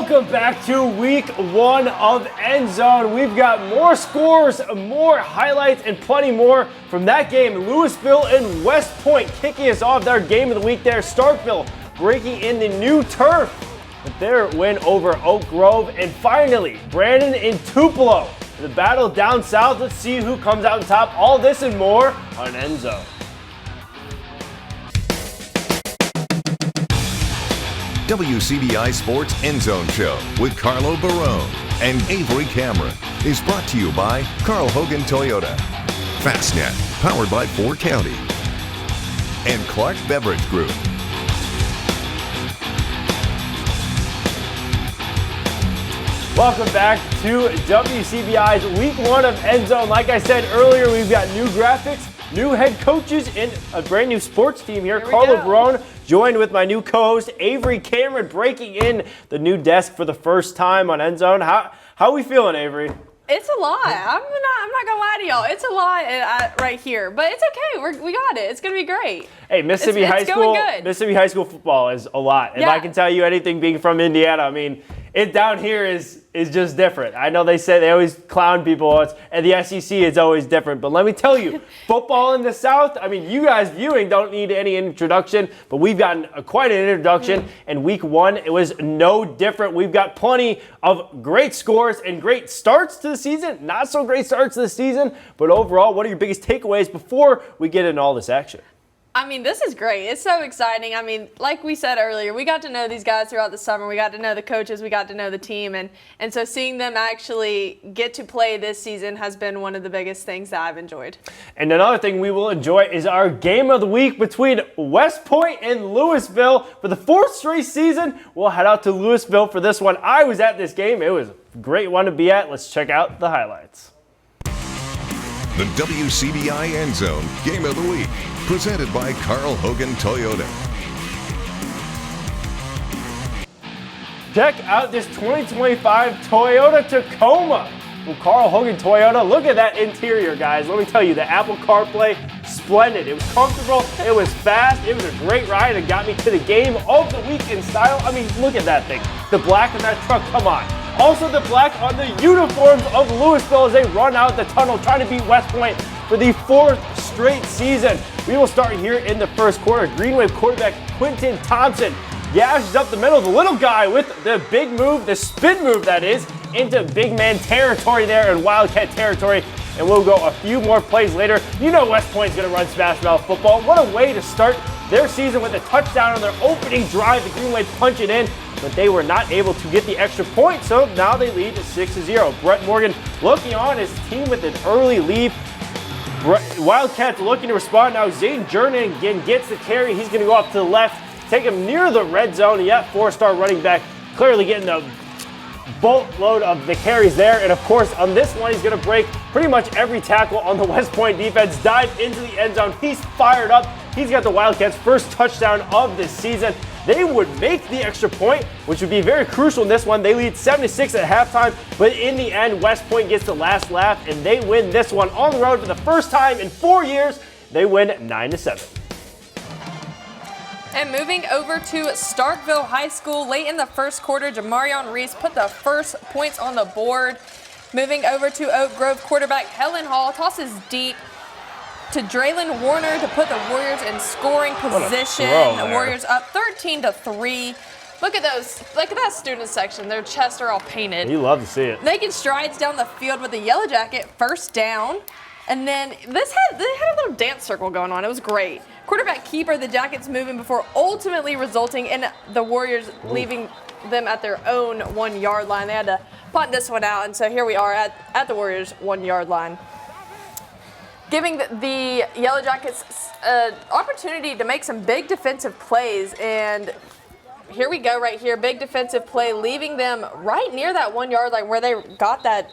Welcome back to week 1 of EndZone. We've got more scores, more highlights, and plenty more from that game. Louisville and West Point kicking us off their game of the week there. Starkville breaking in the new turf with their win over Oak Grove. And finally, Brandon and Tupelo. The battle down south. Let's see who comes out on top. All this and more on EndZone. WCBI Sports EndZone Show with Carlo Barone and Avery Cameron is brought to you by Carl Hogan Toyota, Fastnet, powered by Ford County, and Clark Beverage Group. Welcome back to WCBI's week 1 of EndZone. Like I said earlier, we've got new graphics, new head coaches, and a brand new sports team here. Carlo Barone joined with my new co-host Avery Cameron, breaking in the new desk for the first time on EndZone. How are we feeling, Avery? It's a lot. I'm not gonna lie to y'all. It's a lot right here, but it's okay. We got it. It's gonna be great. Hey, Mississippi High School football is a lot. If I can tell you anything, being from Indiana, I mean, it down here is just different. I know they always clown people, and the SEC is always different. But let me tell you, football in the South, I mean, you guys viewing don't need any introduction, but we've gotten quite an introduction. And week 1, it was no different. We've got plenty of great scores and great starts to the season. Not so great starts to the season, but overall, what are your biggest takeaways before we get into all this action? I mean, this is great. It's so exciting. I mean, like we said earlier, we got to know these guys throughout the summer. We got to know the coaches. We got to know the team. And so seeing them actually get to play this season has been one of the biggest things that I've enjoyed. And another thing we will enjoy is our game of the week between West Point and Louisville. For the 4th straight season, we'll head out to Louisville for this one. I was at this game. It was a great one to be at. Let's check out the highlights. The WCBI EndZone Game of the Week, presented by Carl Hogan Toyota. Check out this 2025 Toyota Tacoma from Carl Hogan Toyota. Look at that interior, guys. Let me tell you, the Apple CarPlay, splendid. It was comfortable, it was fast, it was a great ride. It got me to the game of the week in style. I mean, look at that thing. The black on that truck, come on. Also the black on the uniforms of Louisville as they run out the tunnel trying to beat West Point for the 4th straight season. We will start here in the first quarter. Green Wave quarterback Quentin Thompson gashes up the middle. The little guy with the big move, the spin move that is, into big man territory there in Wildcat territory. And we'll go a few more plays later. You know West Point's going to run smash mouth football. What a way to start their season with a touchdown on their opening drive. The Green Wave punch it in, but they were not able to get the extra point, so now they lead to 6-0. Brett Morgan looking on his team with an early lead. Wildcats looking to respond now. Zayden Jernigan again gets the carry. He's going to go up to the left, take him near the red zone. Yet 4-star running back clearly getting the boatload of the carries there. And of course, on this one, he's going to break pretty much every tackle on the West Point defense, dive into the end zone. He's fired up. He's got the Wildcats' first touchdown of this season. They would make the extra point, which would be very crucial in this one. They lead 7-6 at halftime, but in the end, West Point gets the last laugh, and they win this one on the road for the first time in 4 years. They win 9-7. And moving over to Starkville High School, late in the first quarter, Jamarion Reese put the first points on the board. Moving over to Oak Grove, quarterback Helen Hall tosses deep to Draylon Warner to put the Warriors in scoring position. The Warriors up 13-3. Look at those. Look at that student section. Their chests are all painted. You love to see it. Making strides down the field with the Yellow Jacket, first down. And then they had a little dance circle going on. It was great. Quarterback keeper, the Jackets moving before ultimately resulting in the Warriors leaving them at their own 1-yard line. They had to punt this one out, and so here we are at the Warriors' 1-yard line, giving the Yellow Jackets an opportunity to make some big defensive plays. And here we go right here, big defensive play, leaving them right near that 1-yard line where they got that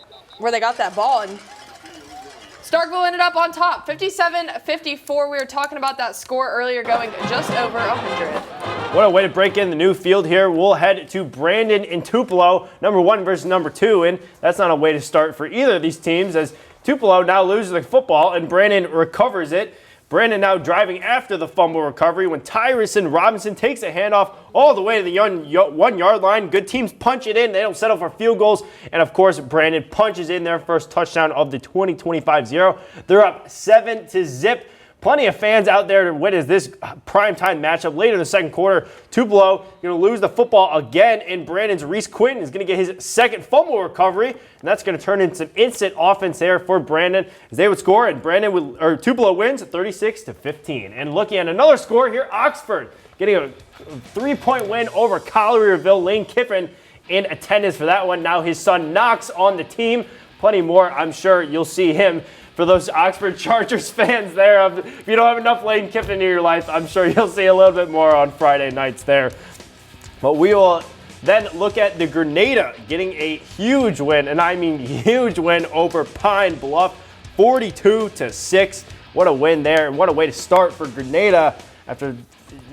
ball. And Starkville ended up on top, 57-54. We were talking about that score earlier, going just over 100. What a way to break in the new field here. We'll head to Brandon and Tupelo, number 1 versus number 2, and that's not a way to start for either of these teams, as Tupelo now loses the football and Brandon recovers it. Brandon now driving after the fumble recovery when Tyrison Robinson takes a handoff all the way to the 1 yard line. Good teams punch it in. They don't settle for field goals. And, of course, Brandon punches in their first touchdown of the 2025-0. They're up 7-0. Plenty of fans out there to witness this primetime matchup later in the second quarter. Tupelo going to lose the football again, and Brandon's Reese Quinton is going to get his second fumble recovery, and that's going to turn into some instant offense there for Brandon as they would score, and Tupelo wins 36-15. And looking at another score here, Oxford getting a 3-point win over Collierville. Lane Kiffin in attendance for that one. Now his son Knox on the team. Plenty more. I'm sure you'll see him. For those Oxford Chargers fans there, if you don't have enough Lane Kiffin in your life, I'm sure you'll see a little bit more on Friday nights there. But we will then look at the Grenada getting a huge win, and I mean huge win over Pine Bluff, 42-6. What a win there, and what a way to start for Grenada after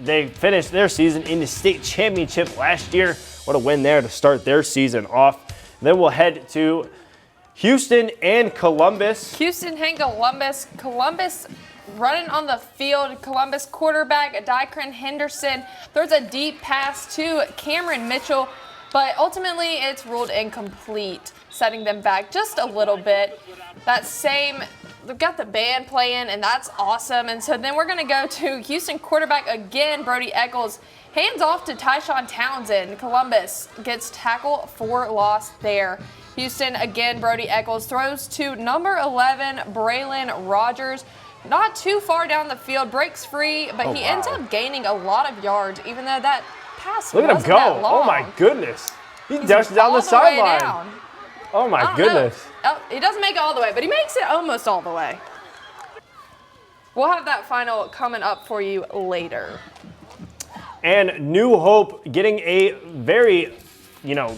they finished their season in the state championship last year. What a win there to start their season off. Then we'll head to Houston and Columbus. Houston and Columbus. Columbus running on the field. Columbus quarterback Dycron Henderson throws a deep pass to Cameron Mitchell, but ultimately it's ruled incomplete, setting them back just a little bit. They've got the band playing, and that's awesome. And so then we're going to go to Houston quarterback again, Brody Eccles. Hands off to Tyshawn Townsend. Columbus gets tackle for loss there. Houston, again, Brody Eccles throws to number 11, Braylon Rogers. Not too far down the field, breaks free, but he ends up gaining a lot of yards, even though that pass wasn't that long. Look at him go. Oh, my goodness. He dashed down the sideline. Oh, my goodness. He doesn't make it all the way, but he makes it almost all the way. We'll have that final coming up for you later. And New Hope getting a very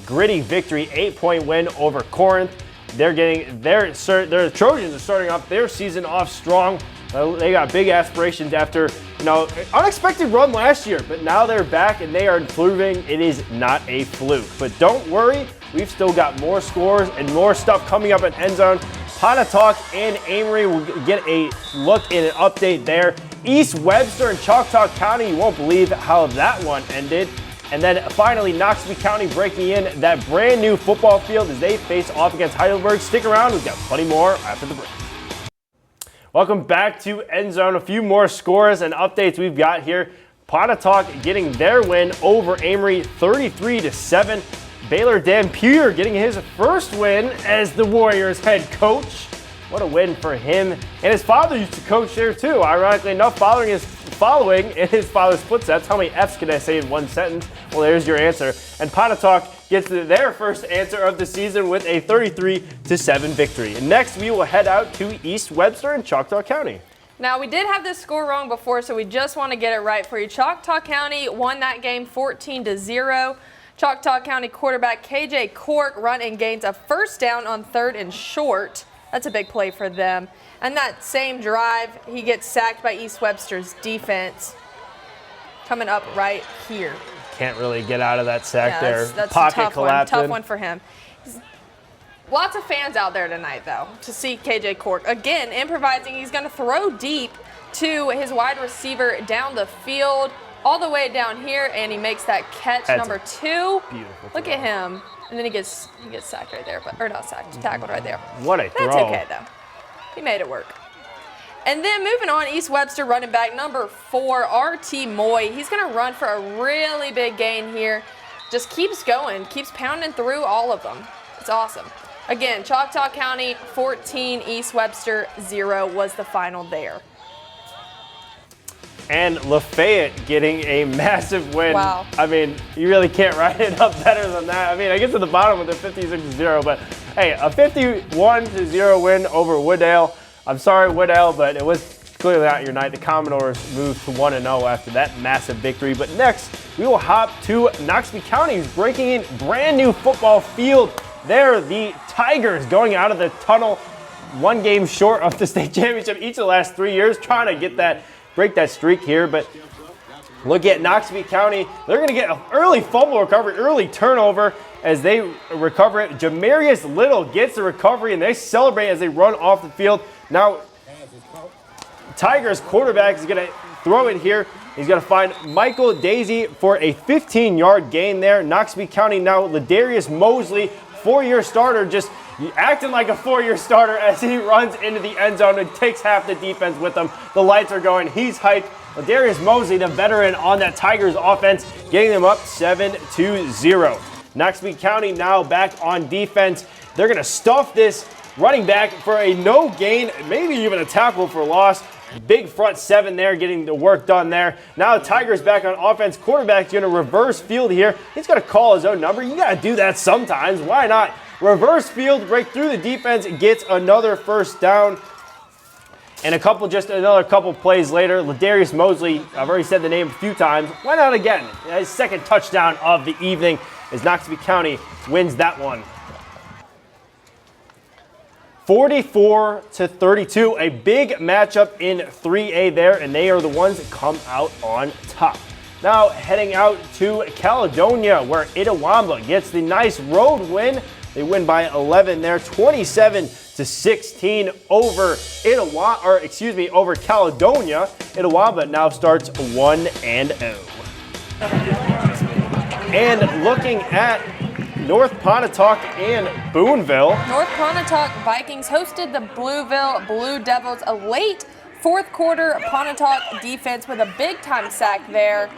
gritty victory, 8-point win over Corinth. Their Trojans are starting off their season off strong. They got big aspirations after unexpected run last year, but now they're back and they are improving. It is not a fluke. But don't worry, we've still got more scores and more stuff coming up at EndZone. Pontotoc and Amory will get a look and an update there. East Webster and Choctaw County, you won't believe how that one ended. And then finally, Knoxville County breaking in that brand new football field as they face off against Heidelberg. Stick around, we've got plenty more after the break. Welcome back to EndZone. A few more scores and updates we've got here. Pontotoc getting their win over Amory, 33-7. Baylor Dampier getting his first win as the Warriors head coach. What a win for him. And his father used to coach there too. Ironically enough, following in his father's footsteps. How many F's can I say in one sentence? Well, there's your answer. And Pontotoc gets their first answer of the season with a 33-7 victory. And next, we will head out to East Webster and Choctaw County. Now, we did have this score wrong before, so we just want to get it right for you. Choctaw County won that game 14-0. Choctaw County quarterback KJ Cork run and gains a first down on 3rd and short. That's a big play for them. And that same drive, he gets sacked by East Webster's defense. Coming up right here. Can't really get out of that sack there. That's Pocket a tough collapsing. one. Tough one for him. Lots of fans out there tonight, though, to see KJ Cork. Again, improvising. He's going to throw deep to his wide receiver down the field, all the way down here, and he makes that catch, number 2. Beautiful. Look at him. And then he gets sacked right there, or not sacked, tackled right there. What a throw. That's okay, though. He made it work. And then moving on, East Webster running back number 4, R.T. Moy. He's going to run for a really big gain here. Just keeps going, keeps pounding through all of them. It's awesome. Again, Choctaw County 14, East Webster 0 was the final there. And Lafayette getting a massive win. Wow. I mean, you really can't write it up better than that. I mean, I get to the bottom with a 56-0, but hey, a 51-0 win over Woodale. I'm sorry, Woodale, but it was clearly not your night. The Commodores moved to 1-0 after that massive victory. But next, we will hop to Knoxville County, who's breaking in brand new football field. There, the Tigers going out of the tunnel, 1 game short of the state championship each of the last 3 years, trying to get that, break that streak here. But look at Knoxville County. They're going to get an early fumble recovery, early turnover as they recover it. Jamarius Little gets the recovery, and they celebrate as they run off the field. Now, Tigers quarterback is going to throw it here. He's going to find Michael Daisy for a 15-yard gain there. Noxubee County now Ladarius Mosley, 4-year starter, just acting like a 4-year starter as he runs into the end zone and takes half the defense with him. The lights are going. He's hyped. Ladarius Mosley, the veteran on that Tigers offense, getting them up 7-0. Noxubee County now back on defense. They're going to stuff this running back for a no gain, maybe even a tackle for loss. Big front seven there, getting the work done there. Now Tigers back on offense. Quarterback's going to reverse field here. He's going to call his own number. You got to do that sometimes. Why not? Reverse field right through the defense. Gets another first down. And another couple plays later, Ladarius Mosley, I've already said the name a few times. Why not again? His second touchdown of the evening as Noxubee County wins that one. 44-32, a big matchup in 3A there, and they are the ones that come out on top. Now heading out to Caledonia, where Itawamba gets the nice road win. They win by 11 there, 27-16 over over Caledonia. Itawamba now starts 1-0. And looking at North Pontotoc and Boonville. North Pontotoc Vikings hosted the Blueville Blue Devils. A late fourth quarter Pontotoc defense with a big time sack there.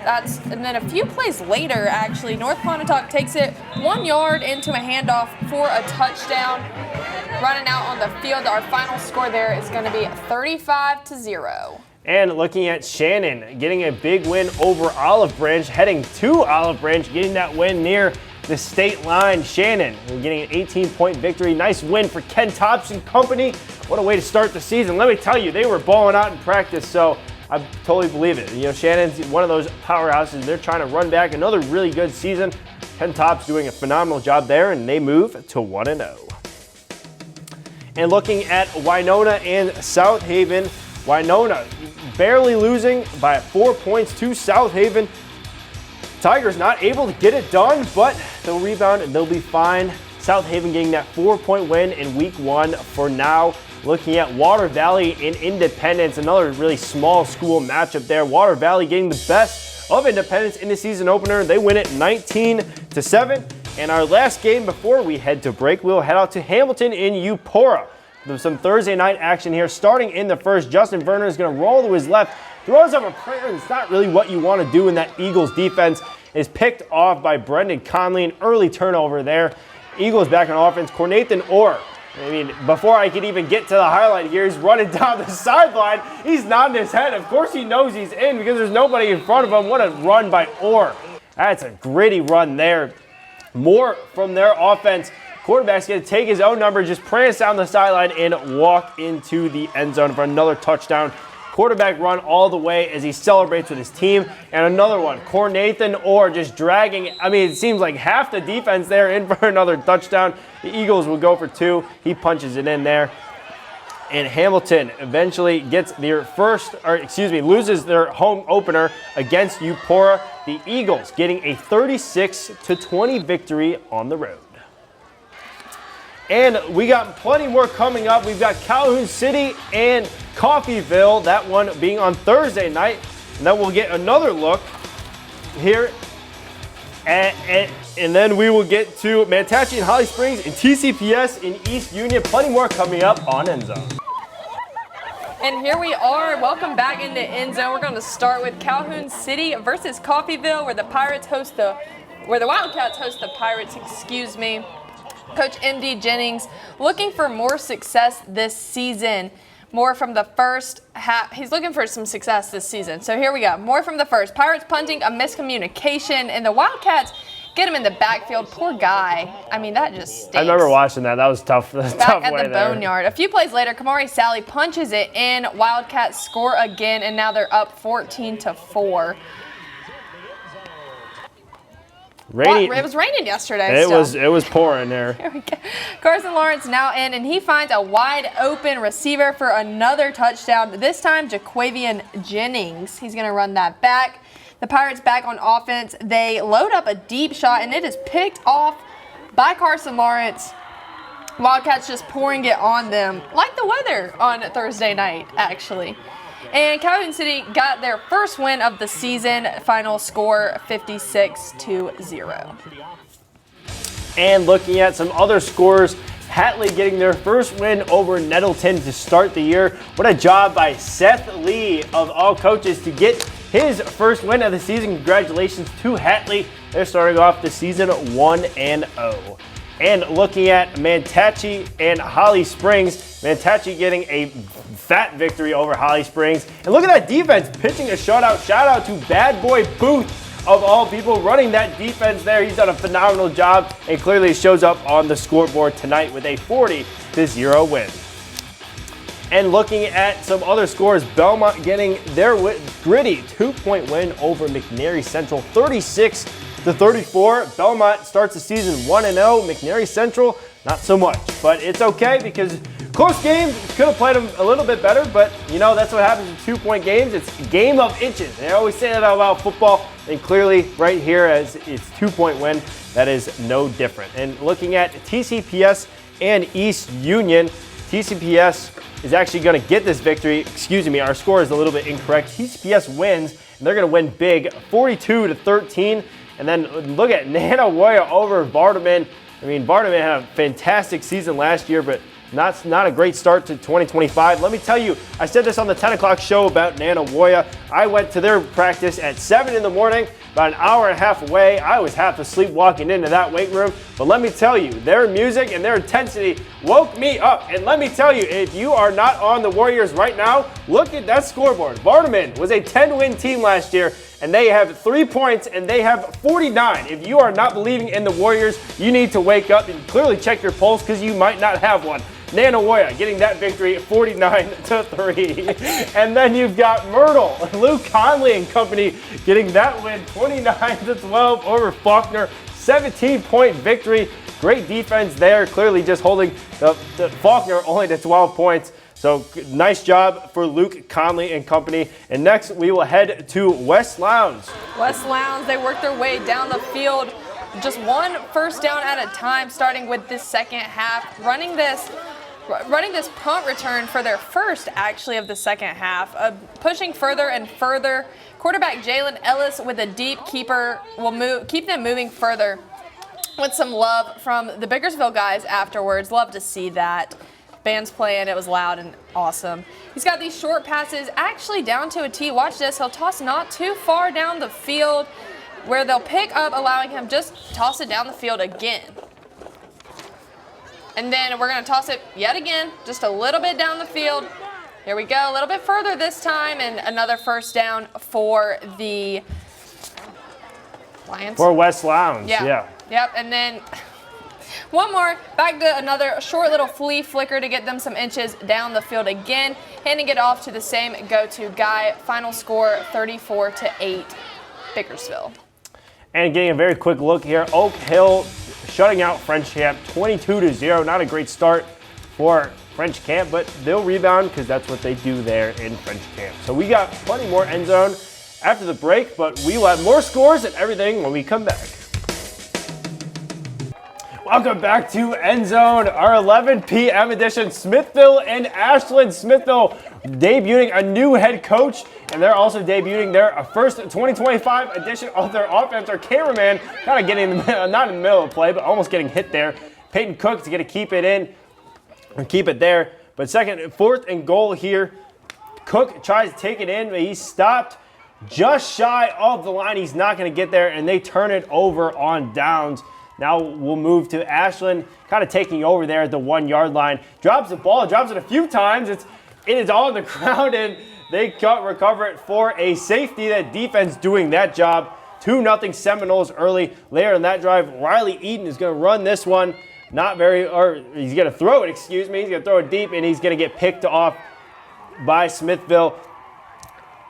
And then a few plays later, actually, North Pontotoc takes it 1 yard into a handoff for a touchdown. Running out on the field, our final score there is going to be 35-0. And looking at Shannon, getting a big win over Olive Branch, heading to Olive Branch, getting that win near the state line. Shannon, we're getting an 18-point victory. Nice win for Ken Thompson Company. What a way to start the season. Let me tell you, they were balling out in practice, so I totally believe it. You know, Shannon's one of those powerhouses. They're trying to run back another really good season. Ken Top's doing a phenomenal job there, and they move to 1-0. And looking at Winona and South Haven, Winona barely losing by 4 points to South Haven. Tigers not able to get it done, but they'll rebound and they'll be fine. South Haven getting that 4-point win in week 1 for now. Looking at Water Valley and Independence, another really small school matchup there. Water Valley getting the best of Independence in the season opener. They win it 19-7. And our last game before we head to break, we'll head out to Hamilton in Eupora. There's some Thursday night action here. Starting in the first, Justin Verner is going to roll to his left. Throws up a prayer, and it's not really what you want to do in that Eagles defense. Is picked off by Brendan Conley, an early turnover there. Eagles back on offense. Cornathan Orr. I mean, before I could even get to the highlight here, he's running down the sideline. He's nodding his head. Of course he knows he's in because there's nobody in front of him. What a run by Orr. That's a gritty run there. More from their offense. Quarterback's going to take his own number, just prance down the sideline and walk into the end zone for another touchdown. Quarterback run all the way as he celebrates with his team. And another one, Cornathan Orr just dragging. I mean, it seems like half the defense there in for another touchdown. The Eagles will go for 2. He punches it in there. And Hamilton eventually gets loses their home opener against Eupora. The Eagles getting a 36-20 victory on the road. And we got plenty more coming up. We've got Calhoun City and Coffeyville, that one being on Thursday night. And then we'll get another look here. And then we will get to Manatachee and Holly Springs and TCPS in East Union. Plenty more coming up on EndZone. And here we are. Welcome back into EndZone. We're going to start with Calhoun City versus Coffeyville, where the Wildcats host the Pirates, Coach M.D. Jennings looking for more success this season. More from the first half. He's looking for some success this season. So here we go. More from the first. Pirates punting, a miscommunication, and the Wildcats get him in the backfield. Poor guy. I mean, that just stinks. I remember watching that. That was tough. Back at the boneyard. A few plays later, Kamari Sally punches it in. Wildcats score again, and now they're up 14-4. Rainy. It was raining yesterday. It was pouring there. Here we go. Carson Lawrence now in, and he finds a wide open receiver for another touchdown. This time, Jaquavian Jennings. He's going to run that back. The Pirates back on offense. They load up a deep shot, and it is picked off by Carson Lawrence. Wildcats just pouring it on them, like the weather on Thursday night, actually. And Calhoun City got their first win of the season, final score 56-0. And looking at some other scores, Hatley getting their first win over Nettleton to start the year. What a job by Seth Lee of all coaches to get his first win of the season. Congratulations to Hatley. They're starting off the season 1-0. And looking at Manatee and Holly Springs, Manatee getting a fat victory over Holly Springs. And look at that defense pitching a shutout. Shout out to Bad Boy Booth of all people running that defense there. He's done a phenomenal job and clearly shows up on the scoreboard tonight with a 40-0 win. And looking at some other scores, Belmont getting their gritty 2-point win over McNary Central, 36-34. Belmont starts the season 1-0. McNary Central, not so much, but it's okay because close game, could have played them a little bit better, but you know, that's what happens in 2-point games. It's a game of inches. They always say that about football, and clearly right here as it's 2-point win, that is no different. And looking at TCPS and East Union, TCPS is actually going to get this victory. Excuse me, our score is a little bit incorrect. TCPS wins, and they're going to win big, 42-13. And then look at Nanawoya over Vardaman. I mean, Vardaman had a fantastic season last year, but not a great start to 2025. Let me tell you, I said this on the 10 o'clock show about Nanawoya. I went to their practice at 7 in the morning, about an hour and a half away. I was half asleep walking into that weight room. But let me tell you, their music and their intensity woke me up. And let me tell you, if you are not on the Warriors right now, look at that scoreboard. Vardaman was a 10-win team last year, and they have 3 points, and they have 49. If you are not believing in the Warriors, you need to wake up and clearly check your pulse because you might not have one. Nanawoya getting that victory 49-3. And then you've got Myrtle, Luke Conley and company getting that win 29-12 over Faulkner. 17-point victory. Great defense there, clearly just holding the Faulkner only to 12 points. So nice job for Luke Conley and company. And next we will head to West Lowndes. West Lowndes, they worked their way down the field, just one first down at a time, starting with this second half, running this punt return for their first, actually, of the second half, pushing further and further. Quarterback Jalen Ellis with a deep keeper will keep them moving further with some love from the Bickersville guys afterwards. Love to see that. Band's playing, it was loud and awesome. He's got these short passes actually down to a T. Watch this, he'll toss not too far down the field where they'll pick up, allowing him just toss it down the field again. And then we're going to toss it yet again, just a little bit down the field. Here we go, a little bit further this time, and another first down for the Lions. For West Lowndes, yeah. Yep, and then one more, back to another short little flea flicker to get them some inches down the field again, handing it off to the same go-to guy. Final score 34-8, Bickersville. And getting a very quick look here, Oak Hill shutting out French Camp 22-0. Not a great start for French Camp, but they'll rebound because that's what they do there in French Camp. So we got plenty more end zone after the break, but we will have more scores and everything when we come back. Welcome back to End Zone, our 11 p.m. edition. Smithville and Ashland. Smithville debuting a new head coach, and they're also debuting their first 2025 edition of their offense. Our cameraman kind of getting not in the middle of the play, but almost getting hit there. Peyton Cook is going to keep it in and keep it there. But fourth and goal here. Cook tries to take it in, but he's stopped just shy of the line. He's not going to get there, and they turn it over on downs. Now we'll move to Ashland, kind of taking over there at the 1 yard line. Drops the ball, drops it a few times. It is all on the ground, and they recover it for a safety. That defense doing that job. 2-0 Seminoles early. Later in that drive, Riley Eaton is going to run this one. He's going to throw it, excuse me. He's going to throw it deep, and he's going to get picked off by Smithville.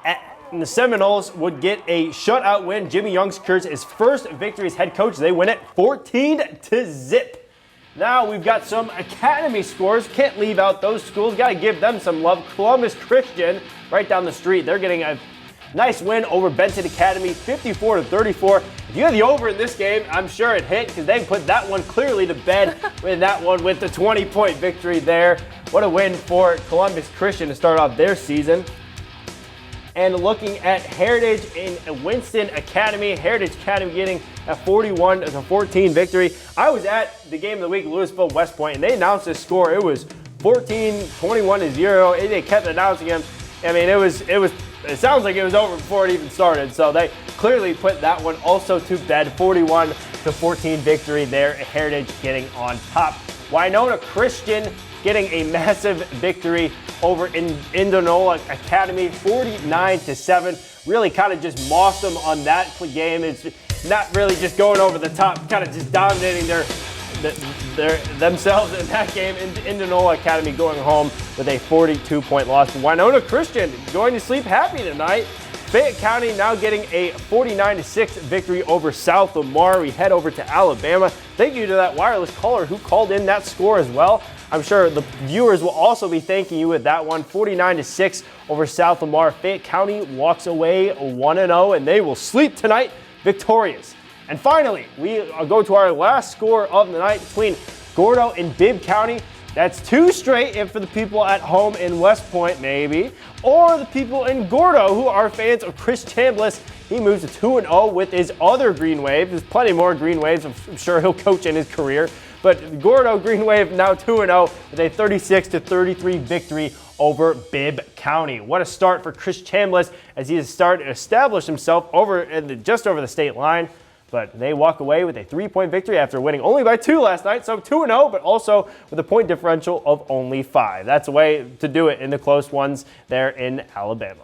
And the Seminoles would get a shutout win. Jimmy Youngskir's his first victory as head coach. They win it 14-0. Now we've got some academy scores. Can't leave out those schools. Got to give them some love. Columbus Christian right down the street. They're getting a Nice win over Benton Academy, 54-34. If you had the over in this game, I'm sure it hit because they put that one clearly to bed with that one with the 20-point victory there. What a win for Columbus Christian to start off their season. And looking at Heritage in Winston Academy, Heritage Academy getting a 41-14 victory. I was at the game of the week, Louisville West Point, and they announced this score. It was 14-21-0. They kept announcing them. I mean, it sounds like it was over before it even started. So they clearly put that one also to bed. 41-14 victory there. Heritage getting on top. Winona Christian getting a massive victory over in Indianola Academy, 49-7. Really kind of just mossed them on that game. It's not really just going over the top, kind of just dominating themselves in that game. Indianola Academy going home with a 42-point loss. Winona Christian going to sleep happy tonight. Fayette County now getting a 49-6 victory over South Lamar. We head over to Alabama. Thank you to that wireless caller who called in that score as well. I'm sure the viewers will also be thanking you with that one. 49-6 over South Lamar. Fayette County walks away 1-0, and they will sleep tonight victorious. And finally, we go to our last score of the night between Gordo and Bibb County. That's 2 straight, if for the people at home in West Point, maybe, or the people in Gordo who are fans of Chris Chambliss. He moves to 2-0 with his other Green Wave. There's plenty more Green Waves I'm sure he'll coach in his career. But Gordo Green Wave now 2-0 with a 36-33 victory over Bibb County. What a start for Chris Chambliss as he has started to establish himself just over the state line. But they walk away with a 3-point victory after winning only by 2 last night. So 2-0, but also with a point differential of only 5. That's a way to do it in the close ones there in Alabama.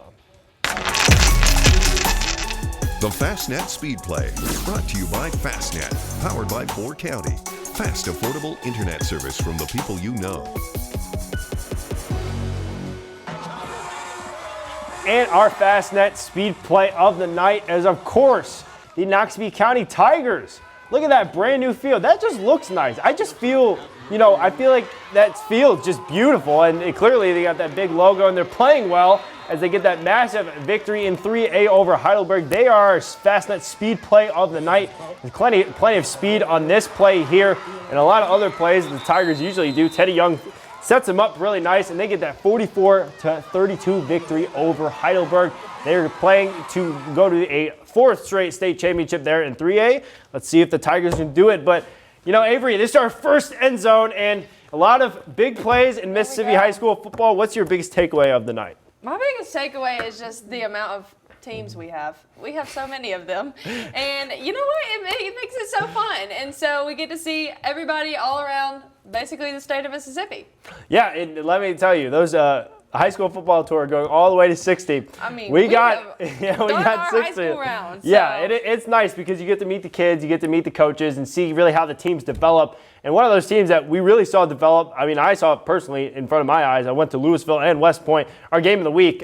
The Fastnet Speed Play, brought to you by Fastnet, powered by 4 County. Fast, affordable internet service from the people you know. And our Fastnet Speed Play of the night is, of course, the Noxubee County Tigers. Look at that brand new field. That just looks nice. I just feel, I feel like that field's just beautiful. And clearly they got that big logo and they're playing well as they get that massive victory in 3A over Heidelberg. They are our Fastnet Speed Play of the night. There's plenty of speed on this play here and a lot of other plays the Tigers usually do. Teddy Young sets them up really nice and they get that 44-32 victory over Heidelberg. They're playing to go to a 4th straight state championship there in 3A. Let's see if the Tigers can do it. But, Avery, this is our first end zone and a lot of big plays in Mississippi high school football. What's your biggest takeaway of the night? My biggest takeaway is just the amount of teams we have. We have so many of them. And you know what? It makes it so fun. And so we get to see everybody all around basically the state of Mississippi. Yeah, and let me tell you, those high school football tour going all the way to 60. I mean, we got 60. High school round, so. Yeah, it's nice because you get to meet the kids, you get to meet the coaches and see really how the teams develop. And one of those teams that we really saw develop, I saw it personally in front of my eyes. I went to Louisville and West Point. Our game of the week,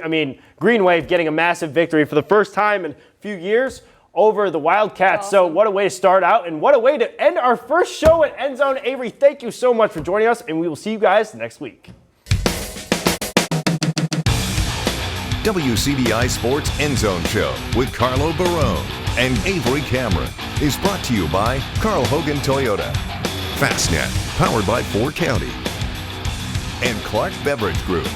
Green Wave getting a massive victory for the first time in a few years over the Wildcats. Awesome. So what a way to start out and what a way to end our first show at EndZone. Avery, thank you so much for joining us and we will see you guys next week. WCBI Sports EndZone Show with Carlo Barone and Avery Cameron is brought to you by Carl Hogan Toyota, Fastnet, powered by 4 County, and Clark Beverage Group.